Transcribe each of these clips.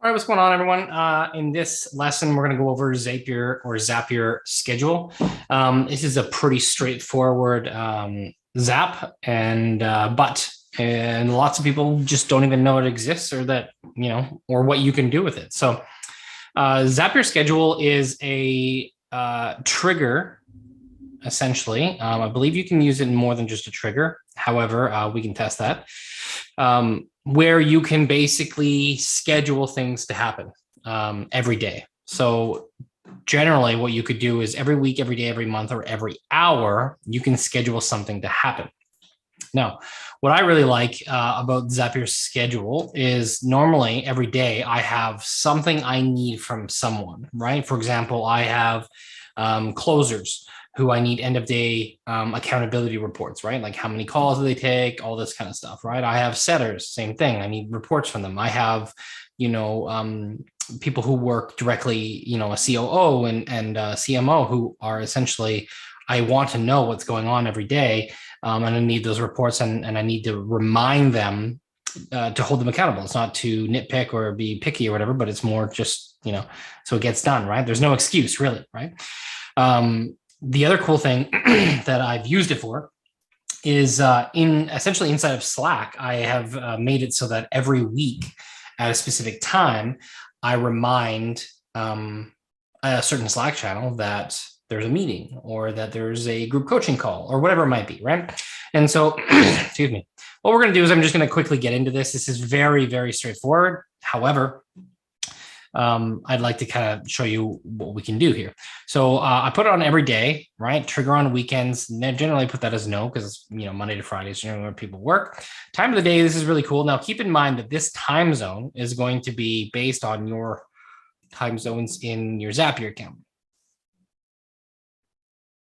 All right, what's going on, everyone? In this lesson, we're going to go over Zapier Schedule. This is a pretty straightforward Zap, and lots of people just don't even know it exists, or that or what you can do with it. So, Zapier Schedule is a trigger, essentially. I believe you can use it in more than just a trigger. However, we can test that. Where you can basically schedule things to happen every day. So generally what you could do is every week, every day, every month, or every hour, you can schedule something to happen. Now, what I really like about Zapier Schedule is normally every day I have something I need from someone, right? For example, I have closers who I need end of day accountability reports, right? Like how many calls do they take, all this kind of stuff, right? I have setters, same thing. I need reports from them. I have, people who work directly, a COO and CMO who are essentially, I want to know what's going on every day. And I need those reports and I need to remind them to hold them accountable. It's not to nitpick or be picky or whatever, but it's more just, so it gets done, right? There's no excuse really, right? The other cool thing that I've used it for is essentially inside of Slack, I have made it so that every week at a specific time, I remind a certain Slack channel that there's a meeting or that there's a group coaching call or whatever it might be, right? And so, excuse me, what we're going to do is I'm just going to quickly get into this. This is very, very straightforward. However, I'd like to kind of show you what we can do here. So I put it on every day, right? Trigger on weekends. Generally put that as no, because Monday to Friday is generally where people work. Time of the day, this is really cool. Now keep in mind that this time zone is going to be based on your time zones in your Zapier account.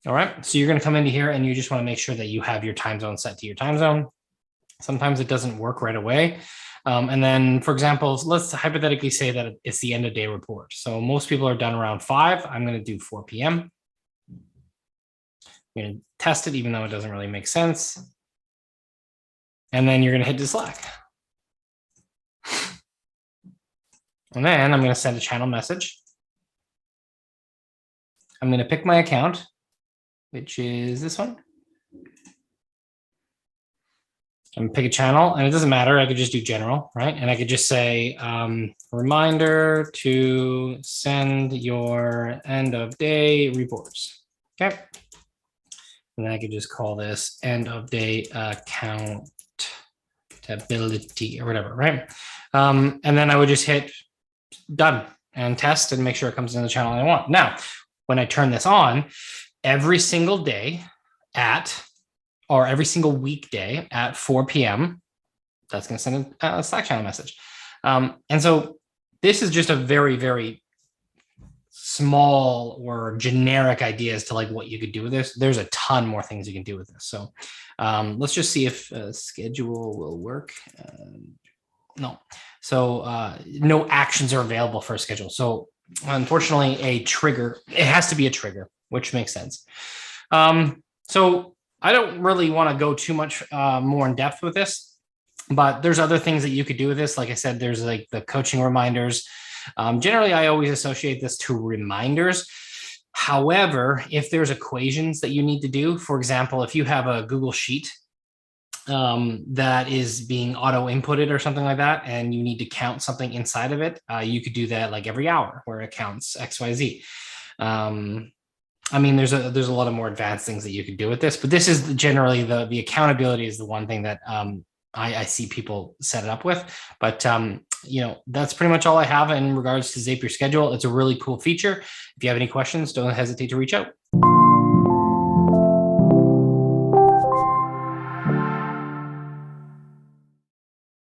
All right, so you're going to come into here and you just want to make sure that you have your time zone set to your time zone. Sometimes it doesn't work right away. And then, for example, let's hypothetically say that it's the end of day report. So most people are done around 5. I'm going to do 4 p.m. I'm going to test it, even though it doesn't really make sense. And then you're going to hit to Slack. And then I'm going to send a channel message. I'm going to pick my account, which is this one. I'm gonna pick a channel, and it doesn't matter. I could just do general, right? And I could just say, reminder to send your end of day reports. Okay. And then I could just call this end of day accountability or whatever, right? And then I would just hit done and test and make sure it comes in the channel I want. Now, when I turn this on, every single day or every single weekday at 4 p.m., that's going to send a Slack channel message. And so this is just a very, very small or generic idea as to like what you could do with this. There's a ton more things you can do with this. So let's just see if schedule will work. No. So no actions are available for a schedule. So unfortunately, a trigger, it has to be a trigger, which makes sense. So I don't really want to go too much more in depth with this, but there's other things that you could do with this. Like I said, there's like the coaching reminders. Generally, I always associate this to reminders. However, if there's equations that you need to do, for example, if you have a Google Sheet that is being auto inputted or something like that, and you need to count something inside of it, you could do that like every hour where it counts XYZ. I mean, there's a lot of more advanced things that you could do with this, but this is generally the accountability is the one thing that I see people set it up with. But that's pretty much all I have in regards to Zapier Schedule. It's a really cool feature. If you have any questions, don't hesitate to reach out.